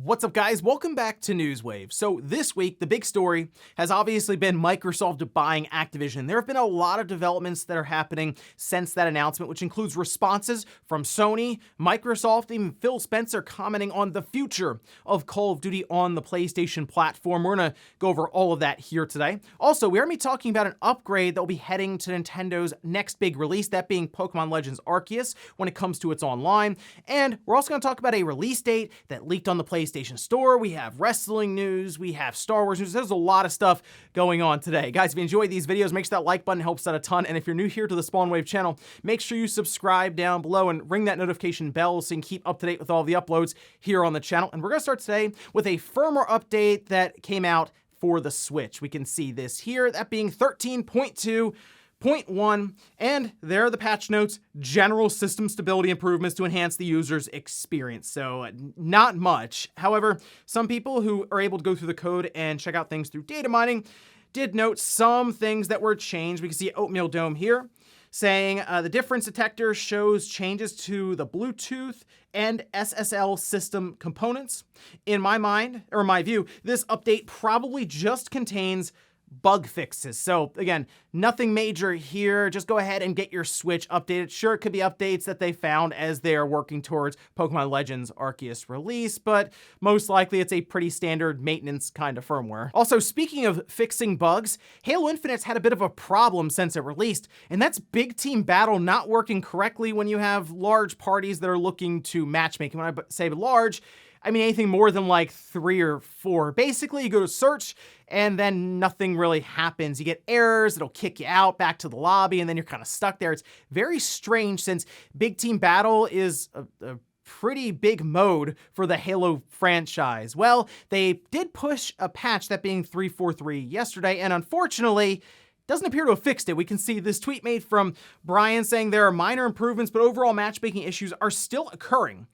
What's up, guys? Welcome back to Newswave. So this week, the big story has obviously been Microsoft buying Activision. There have been a lot of developments that are happening since that announcement, which includes responses from Sony, Microsoft, even Phil Spencer commenting on the future of Call of Duty on the PlayStation platform. We're going to go over all of that here today. Also, we're going to be talking about an upgrade that will be heading to Nintendo's next big release, that being Pokemon Legends Arceus when it comes to its online. And we're also going to talk about a release date that leaked on the PlayStation Store. We have wrestling news, we have Star Wars news. There's a lot of stuff going on today. Guys, if you enjoy these videos, make sure that like button helps out a ton. And if you're new here to the Spawnwave channel, make sure you subscribe down below and ring that notification bell so you can keep up to date with all the uploads here on the channel. And we're going to start today with a firmware update that came out for the Switch. We can see this here, that being 13.2.1, and there are the patch notes: general system stability improvements to enhance the user's experience. So not much. However, some people who are able to go through the code and check out things through data mining did note some things that were changed. We can see Oatmeal Dome here saying the difference detector shows changes to the Bluetooth and SSL system components. In my mind, or my view, this update probably just contains bug fixes. So again, nothing major here. Just go ahead and get your Switch updated. Sure, it could be updates that they found as they are working towards Pokemon Legends Arceus release, but most likely it's a pretty standard maintenance kind of firmware. Also, speaking of fixing bugs, Halo Infinite's had a bit of a problem since it released, and that's big team battle not working correctly when you have large parties that are looking to matchmake. And when I say large, I mean anything more than like 3 or 4. Basically, you go to search and then nothing really happens. You get errors, it'll kick you out back to the lobby, and then you're kind of stuck there. It's very strange since Big Team Battle is a pretty big mode for the Halo franchise. Well, they did push a patch, that being 3.4.3 yesterday, and unfortunately, doesn't appear to have fixed it. We can see this tweet made from Brian saying there are minor improvements, but overall matchmaking issues are still occurring.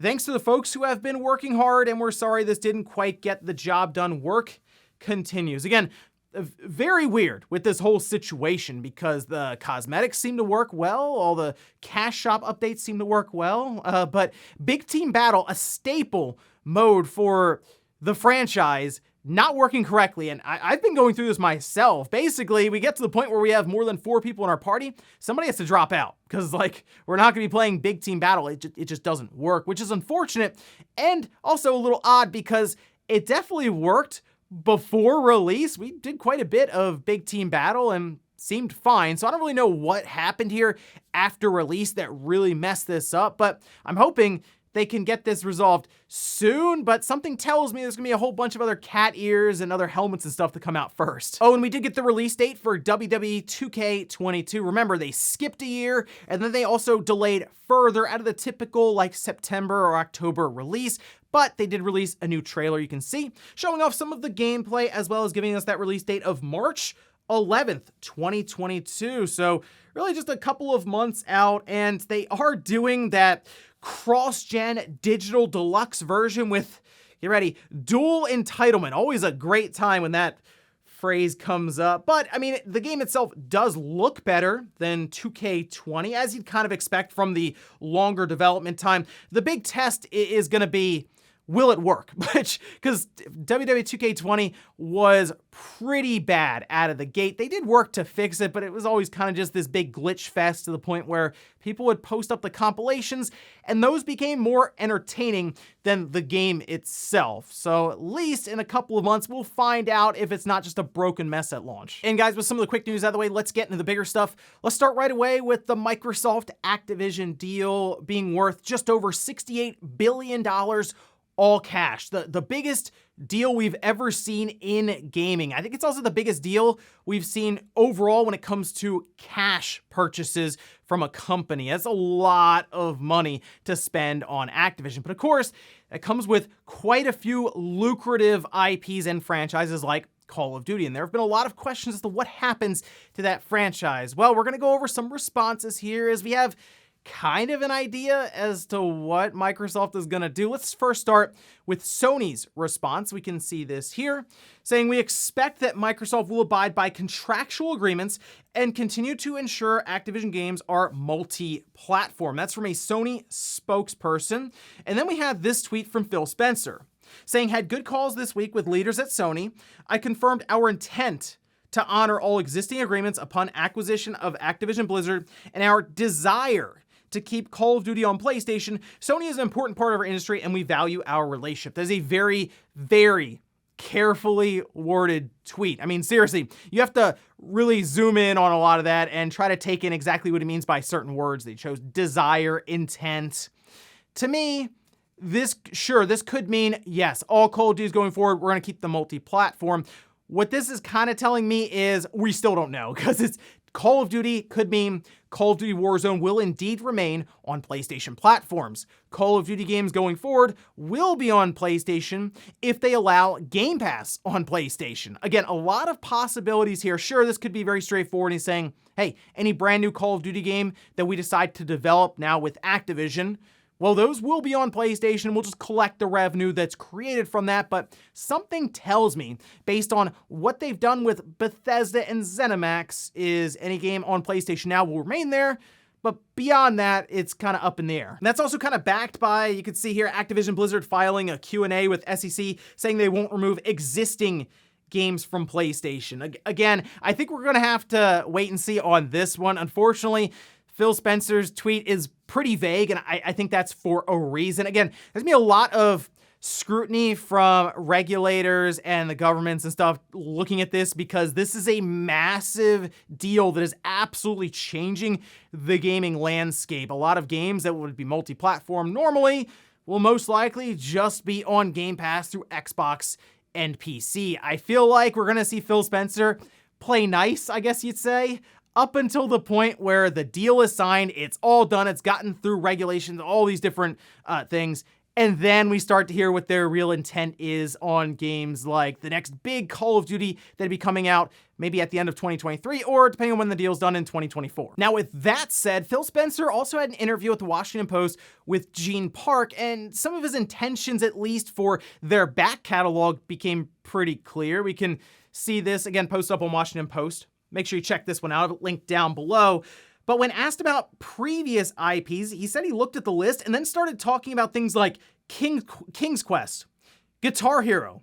Thanks to the folks who have been working hard, and we're sorry this didn't quite get the job done. Work continues. Again, very weird with this whole situation because the cosmetics seem to work well, all the cash shop updates seem to work well, but Big Team Battle, a staple mode for the franchise, not working correctly. And I've been going through this myself. Basically, we get to the point where we have more than 4 people in our party, somebody has to drop out because like we're not going to be playing Big Team Battle. It just doesn't work, which is unfortunate and also a little odd because it definitely worked before release. We did quite a bit of Big Team Battle and seemed fine. So I don't really know what happened here after release that really messed this up, but I'm hoping they can get this resolved soon, but something tells me there's gonna be a whole bunch of other cat ears and other helmets and stuff to come out first. Oh, and we did get the release date for WWE 2K22. Remember, they skipped a year, and then they also delayed further out of the typical like September or October release, but they did release a new trailer you can see, showing off some of the gameplay, as well as giving us that release date of March 11th, 2022. So really just a couple of months out, and they are doing that cross-gen digital deluxe version with, get ready, dual entitlement. Always a great time when that phrase comes up. But I mean, the game itself does look better than 2K20, as you'd kind of expect from the longer development time. The big test is going to be, will it work? Because WWE 2K20 was pretty bad out of the gate. They did work to fix it, but it was always kind of just this big glitch fest to the point where people would post up the compilations, and those became more entertaining than the game itself. So at least in a couple of months, we'll find out if it's not just a broken mess at launch. And guys, with some of the quick news out of the way, let's get into the bigger stuff. Let's start right away with the Microsoft Activision deal being worth just over $68 billion all cash. The biggest deal we've ever seen in gaming. I think it's also the biggest deal we've seen overall when it comes to cash purchases from a company. That's a lot of money to spend on Activision. But of course, it comes with quite a few lucrative IPs and franchises like Call of Duty. And there have been a lot of questions as to what happens to that franchise. Well, we're going to go over some responses here as we have kind of an idea as to what Microsoft is going to do. Let's first start with Sony's response. We can see this here, saying we expect that Microsoft will abide by contractual agreements and continue to ensure Activision games are multi-platform. That's from a Sony spokesperson. And then we have this tweet from Phil Spencer. saying, "Had good calls this week with leaders at Sony. I confirmed our intent to honor all existing agreements upon acquisition of Activision Blizzard and our desire to keep Call of Duty on PlayStation. Sony is an important part of our industry and we value our relationship." That is a very, very carefully worded tweet. I mean, seriously, you have to really zoom in on a lot of that and try to take in exactly what he means by certain words that he chose. Desire, intent. To me, this could mean, yes, all Call of Duty going forward, we're going to keep the multi-platform. What this is kind of telling me is we still don't know, because it's Call of Duty could mean Call of Duty Warzone will indeed remain on PlayStation platforms. Call of Duty games going forward will be on PlayStation if they allow Game Pass on PlayStation. Again, a lot of possibilities here. Sure, this could be very straightforward. He's saying, hey, any brand new Call of Duty game that we decide to develop now with Activision, well, those will be on PlayStation. We'll just collect the revenue that's created from that. But something tells me, based on what they've done with Bethesda and ZeniMax, is any game on PlayStation now will remain there. But beyond that, it's kind of up in the air. And that's also kind of backed by, you can see here, Activision Blizzard filing a Q&A with SEC saying they won't remove existing games from PlayStation. Again, I think we're going to have to wait and see on this one. Unfortunately, Phil Spencer's tweet is pretty vague, and I think that's for a reason. Again, there's going to be a lot of scrutiny from regulators and the governments and stuff looking at this, because this is a massive deal that is absolutely changing the gaming landscape. A lot of games that would be multi-platform normally will most likely just be on Game Pass through Xbox and PC. I feel like we're going to see Phil Spencer play nice, I guess you'd say, up until the point where the deal is signed, it's all done, it's gotten through regulations, all these different things, and then we start to hear what their real intent is on games like the next big Call of Duty that'll be coming out maybe at the end of 2023, or depending on when the deal's done in 2024. Now, with that said, Phil Spencer also had an interview with the Washington Post with Gene Park, and some of his intentions, at least for their back catalog, became pretty clear. We can see this, again, posted up on Washington Post. Make sure you check this one out, linked down below. But when asked about previous IPs, he said he looked at the list and then started talking about things like King's Quest, Guitar Hero,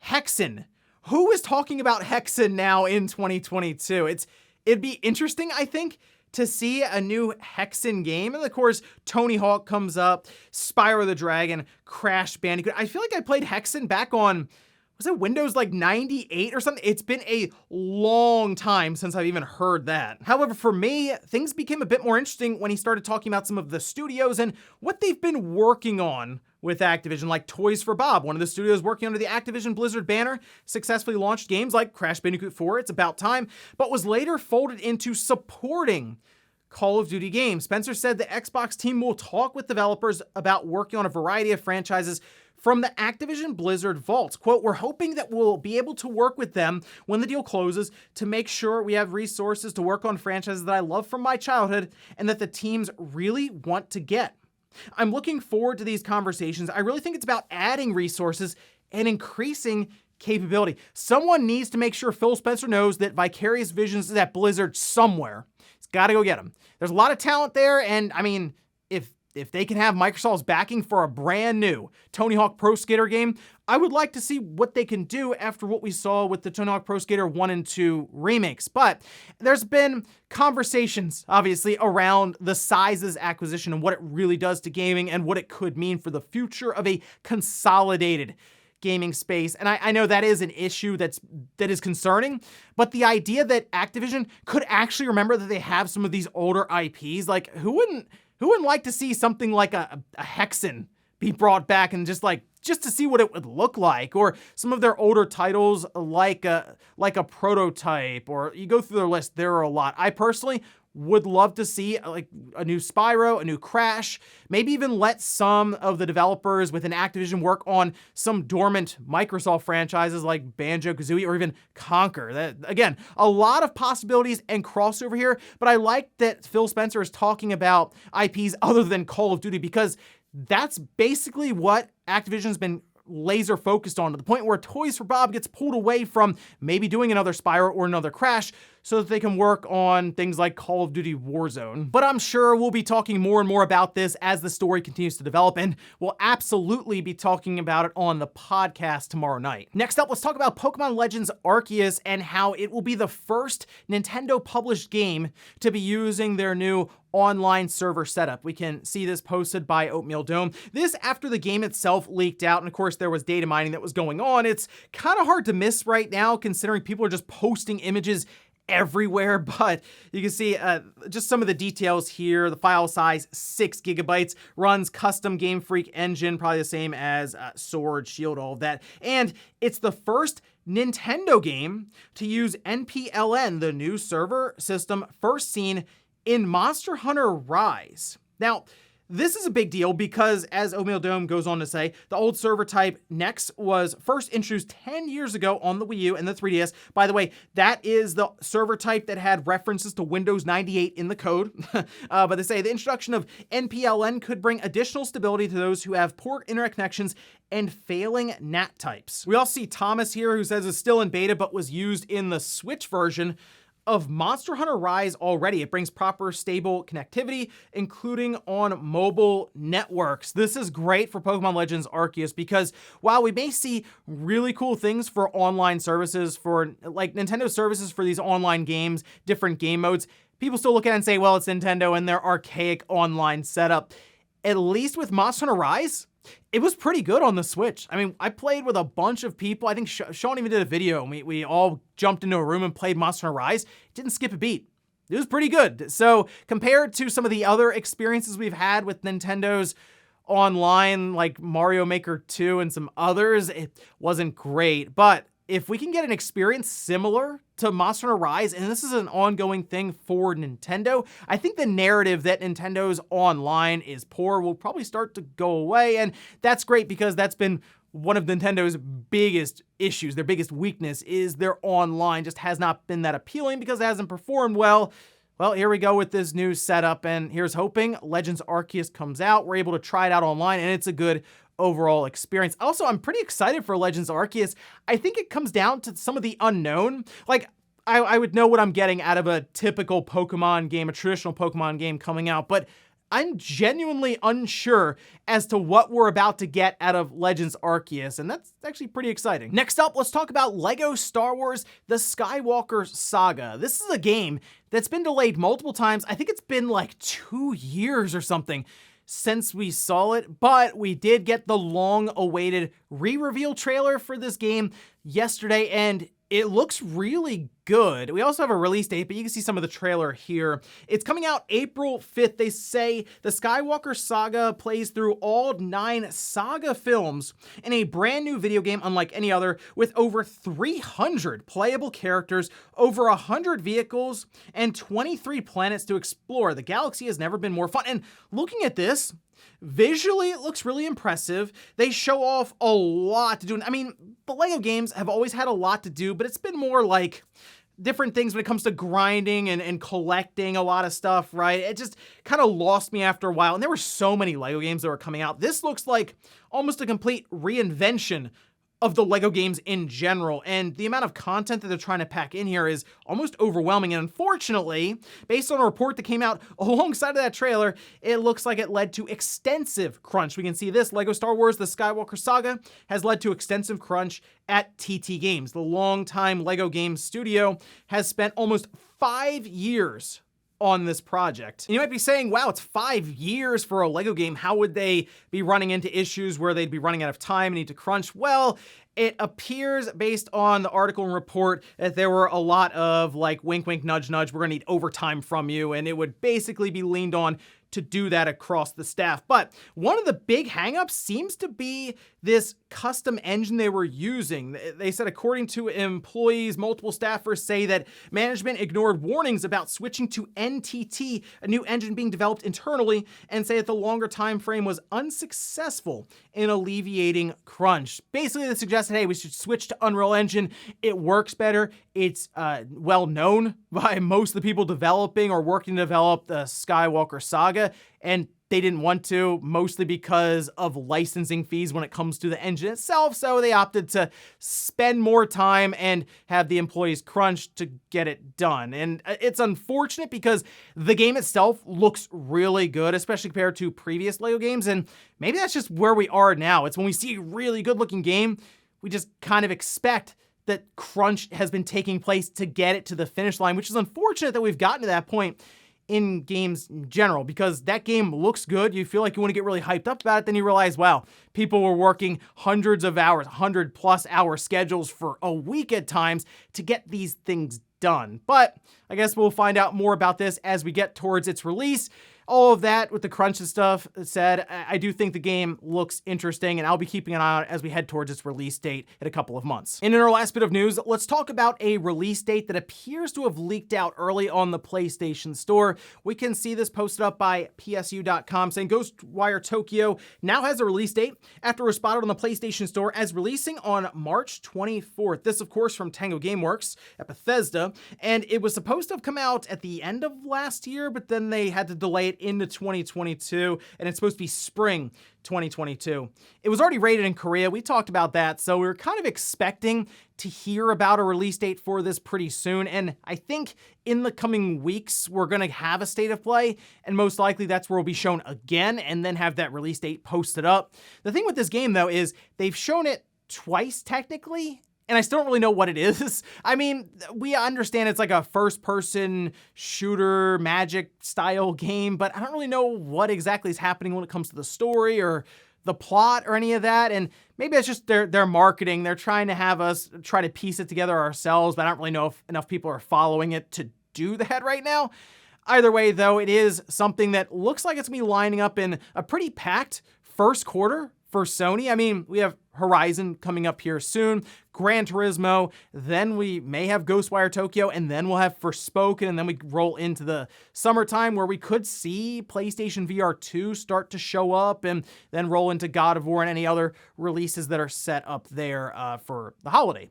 Hexen. Who is talking about Hexen now in 2022? It'd be interesting, I think, to see a new Hexen game. And of course, Tony Hawk comes up, Spyro the Dragon, Crash Bandicoot. I feel like I played Hexen back on, was it Windows like 98 or something? It's been a long time since I've even heard that. However, for me, things became a bit more interesting when he started talking about some of the studios and what they've been working on with Activision, like Toys for Bob, one of the studios working under the Activision Blizzard banner, successfully launched games like Crash Bandicoot 4, It's About Time, but was later folded into supporting Call of Duty games. Spencer said the Xbox team will talk with developers about working on a variety of franchises from the Activision Blizzard vaults. Quote, "We're hoping that we'll be able to work with them when the deal closes to make sure we have resources to work on franchises that I love from my childhood and that the teams really want to get. I'm looking forward to these conversations. I really think it's about adding resources and increasing capability." Someone needs to make sure Phil Spencer knows that Vicarious Visions is at Blizzard somewhere. He's got to go get them. There's a lot of talent there, and I mean, if they can have Microsoft's backing for a brand new Tony Hawk Pro Skater game, I would like to see what they can do after what we saw with the Tony Hawk Pro Skater 1 and 2 remakes. But there's been conversations, obviously, around the size of this acquisition and what it really does to gaming and what it could mean for the future of a consolidated gaming space. And I know that is an issue that is concerning, but the idea that Activision could actually remember that they have some of these older IPs, like who wouldn't like to see something like a Hexen be brought back and just to see what it would look like, or some of their older titles like a Prototype, or you go through their list, there are a lot. I personally would love to see like a new Spyro, a new Crash, maybe even let some of the developers within Activision work on some dormant Microsoft franchises like Banjo-Kazooie or even Conquer. That, again, a lot of possibilities and crossover here, but I like that Phil Spencer is talking about IPs other than Call of Duty, because that's basically what Activision's been laser focused on, to the point where Toys for Bob gets pulled away from maybe doing another Spyro or another Crash so that they can work on things like Call of Duty Warzone. But I'm sure we'll be talking more and more about this as the story continues to develop, and we'll absolutely be talking about it on the podcast tomorrow night. Next up, let's talk about Pokemon Legends Arceus and how it will be the first Nintendo published game to be using their new online server setup. We can see this posted by Oatmeal Dome. This after the game itself leaked out, and of course there was data mining that was going on. It's kind of hard to miss right now considering people are just posting images everywhere, but you can see just some of the details here. The file size, 6 gigabytes, runs custom Game Freak engine, probably the same as Sword, Shield, all of that. And it's the first Nintendo game to use NPLN, the new server system first seen in Monster Hunter Rise. Now, this is a big deal because, as Oatmeal Dome goes on to say, the old server type Nex was first introduced 10 years ago on the Wii U and the 3DS. By the way, that is the server type that had references to Windows 98 in the code. But they say the introduction of NPLN could bring additional stability to those who have poor internet connections and failing NAT types. We also see Thomas here, who says it's still in beta but was used in the Switch version of Monster Hunter Rise already. It brings proper stable connectivity, including on mobile networks. This is great for Pokemon Legends Arceus because while we may see really cool things for online services, for like Nintendo services for these online games, different game modes, people still look at it and say, well, it's Nintendo and their archaic online setup. At least with Monster Hunter Rise, it was pretty good on the Switch. I mean, I played with a bunch of people. I think Sean even did a video, and we all jumped into a room and played Monster Hunter Rise. It didn't skip a beat. It was pretty good. So compared to some of the other experiences we've had with Nintendo's online, like Mario Maker 2 and some others, it wasn't great. But if we can get an experience similar to Monster Hunter Rise, and this is an ongoing thing for Nintendo, I think the narrative that Nintendo's online is poor will probably start to go away, and that's great because that's been one of Nintendo's biggest issues. Their biggest weakness is their online just has not been that appealing because it hasn't performed well. Well, here we go with this new setup, and here's hoping Legends Arceus comes out. We're able to try it out online, and it's a good overall experience. Also, I'm pretty excited for Legends Arceus. I think it comes down to some of the unknown. Like, I would know what I'm getting out of a typical Pokemon game, a traditional Pokemon game coming out, but I'm genuinely unsure as to what we're about to get out of Legends Arceus, and that's actually pretty exciting. Next up, let's talk about LEGO Star Wars: The Skywalker Saga. This is a game that's been delayed multiple times. I think it's been like 2 years or something since we saw it, but we did get the long-awaited re-reveal trailer for this game yesterday, and it looks really good. We also have a release date, but you can see some of the trailer here. It's coming out April 5th. They say the Skywalker Saga plays through all 9 Saga films in a brand new video game unlike any other, with over 300 playable characters, over 100 vehicles, and 23 planets to explore. The galaxy has never been more fun. And looking at this, visually, it looks really impressive. They show off a lot to do. I mean, the LEGO games have always had a lot to do, but it's been more like different things when it comes to grinding and collecting a lot of stuff, right? It just kind of lost me after a while. And there were so many LEGO games that were coming out. This looks like almost a complete reinvention of the LEGO games in general, and the amount of content that they're trying to pack in here is almost overwhelming. And unfortunately, based on a report that came out alongside of that trailer, it looks like it led to extensive crunch. We can see this: LEGO Star Wars: The Skywalker Saga has led to extensive crunch at TT Games. The longtime LEGO Games studio has spent almost 5 years on this project. And you might be saying, wow, it's 5 years for a LEGO game. How would they be running into issues where they'd be running out of time and need to crunch? Well, it appears based on the article and report that there were a lot of like wink, wink, nudge, nudge, we're gonna need overtime from you. And it would basically be leaned on to do that across the staff. But one of the big hangups seems to be this custom engine they were using. They said, according to employees, multiple staffers say that management ignored warnings about switching to NTT, a new engine being developed internally, and say that the longer time frame was unsuccessful in alleviating crunch. Basically, they suggested, hey, we should switch to Unreal Engine. It works better. It's well known by most of the people developing or working to develop the Skywalker Saga, and they didn't want to, mostly because of licensing fees when it comes to the engine itself, so they opted to spend more time and have the employees crunch to get it done. And it's unfortunate because the game itself looks really good, especially compared to previous LEGO games, and maybe that's just where we are now. It's when we see a really good looking game, we just kind of expect that crunch has been taking place to get it to the finish line, which is unfortunate that we've gotten to that point in games in general, because that game looks good. You feel like you want to get really hyped up about it. Then you realize, wow, people were working hundreds of hours, 100+ hour schedules for a week at times to get these things done. But I guess we'll find out more about this as we get towards its release. All of that with the crunch and stuff said, I do think the game looks interesting, and I'll be keeping an eye on it as we head towards its release date in a couple of months. And in our last bit of news, let's talk about a release date that appears to have leaked out early on the PlayStation Store. We can see this posted up by PSU.com saying Ghostwire Tokyo now has a release date after it was spotted on the PlayStation Store as releasing on March 24th. This, of course, from Tango Gameworks at Bethesda, and it was supposed to have come out at the end of last year, but then they had to delay it into 2022, and it's supposed to be spring 2022. It was already rated in Korea. We talked about that, so we were kind of expecting to hear about a release date for this pretty soon, and I think in the coming weeks, we're going to have a state of play, and most likely that's where we'll be shown again, and then have that release date posted up. The thing with this game, though, is they've shown it twice, technically, and I still don't really know what it is. I mean, we understand it's like a first-person shooter magic style game, but I don't really know what exactly is happening when it comes to the story or the plot or any of that. And maybe it's just their marketing. They're trying to have us try to piece it together ourselves, but I don't really know if enough people are following it to do that right now. Either way, though, it is something that looks like it's going to be lining up in a pretty packed first quarter for Sony. I mean, we have Horizon coming up here soon, Gran Turismo, then we may have Ghostwire Tokyo, and then we'll have Forspoken, and then we roll into the summertime where we could see PlayStation VR 2 start to show up, and then roll into God of War and any other releases that are set up there for the holiday.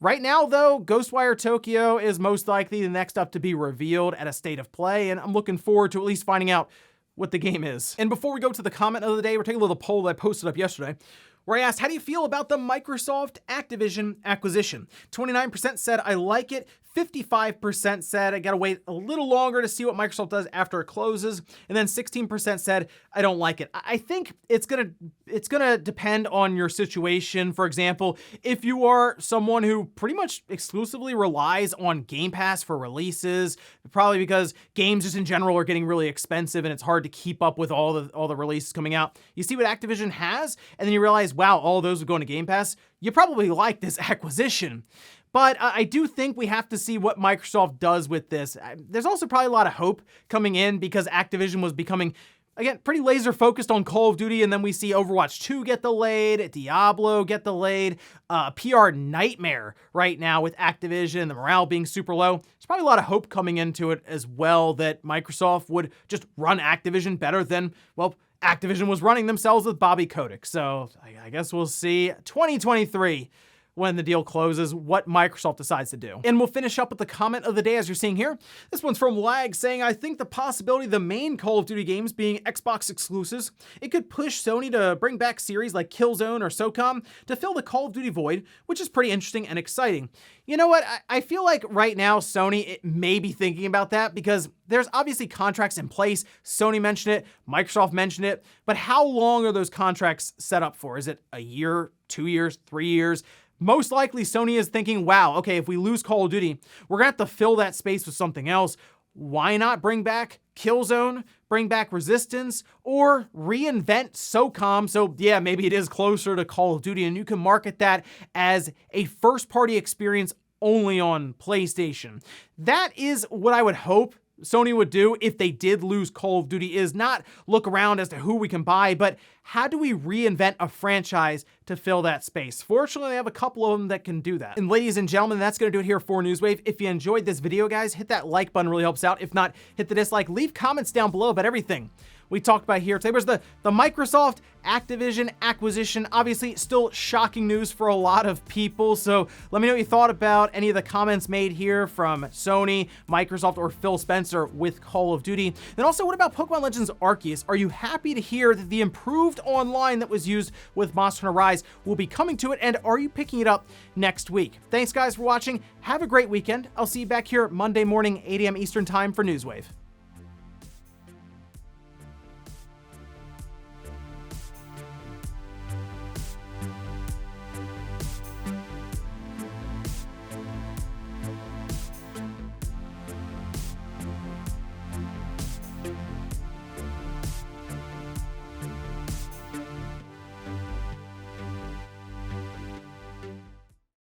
Right now, though, Ghostwire Tokyo is most likely the next up to be revealed at a state of play, and I'm looking forward to at least finding out what the game is. And before we go to the comment of the day, we're taking a little poll that I posted up yesterday, where I asked, how do you feel about the Microsoft Activision acquisition? 29% said, I like it. 55% said, I gotta wait a little longer to see what Microsoft does after it closes. And then 16% said, I don't like it. I think it's gonna depend on your situation. For example, if you are someone who pretty much exclusively relies on Game Pass for releases, probably because games just in general are getting really expensive and it's hard to keep up with all the releases coming out. You see what Activision has, and then you realize, wow, all those are going to Game Pass. You probably like this acquisition. But I do think we have to see what Microsoft does with this. There's also probably a lot of hope coming in because Activision was becoming, again, pretty laser focused on Call of Duty, and then we see Overwatch 2 get delayed, Diablo get delayed, PR nightmare right now with Activision, the morale being super low. There's probably a lot of hope coming into it as well that Microsoft would just run Activision better than, well, Activision was running themselves with Bobby Kotick. So I guess we'll see 2023 when the deal closes, what Microsoft decides to do. And we'll finish up with the comment of the day as you're seeing here. This one's from Lag saying, I think the possibility of the main Call of Duty games being Xbox exclusives, it could push Sony to bring back series like Killzone or SOCOM to fill the Call of Duty void, which is pretty interesting and exciting. You know what? I feel like right now Sony may be thinking about that because there's obviously contracts in place. Sony mentioned it, Microsoft mentioned it, but how long are those contracts set up for? Is it a year, 2 years, 3 years? Most likely Sony is thinking, wow, okay, if we lose Call of Duty, we're gonna have to fill that space with something else. Why not bring back Killzone, bring back Resistance, or reinvent SOCOM? So yeah, maybe it is closer to Call of Duty and you can market that as a first-party experience only on PlayStation. That is what I would hope Sony would do if they did lose Call of Duty, is not look around as to who we can buy, but how do we reinvent a franchise to fill that space? Fortunately, they have a couple of them that can do that. And ladies and gentlemen, that's going to do it here for Newswave. If you enjoyed this video, guys, hit that like button, really helps out. If not, hit the dislike, leave comments down below about everything. we talked about here today was the Microsoft Activision acquisition. Obviously, still shocking news for a lot of people. So let me know what you thought about any of the comments made here from Sony, Microsoft, or Phil Spencer with Call of Duty. Then also, what about Pokemon Legends Arceus? Are you happy to hear that the improved online that was used with Monster Hunter Rise will be coming to it? And are you picking it up next week? Thanks, guys, for watching. Have a great weekend. I'll see you back here Monday morning, 8 a.m. Eastern Time for Newswave.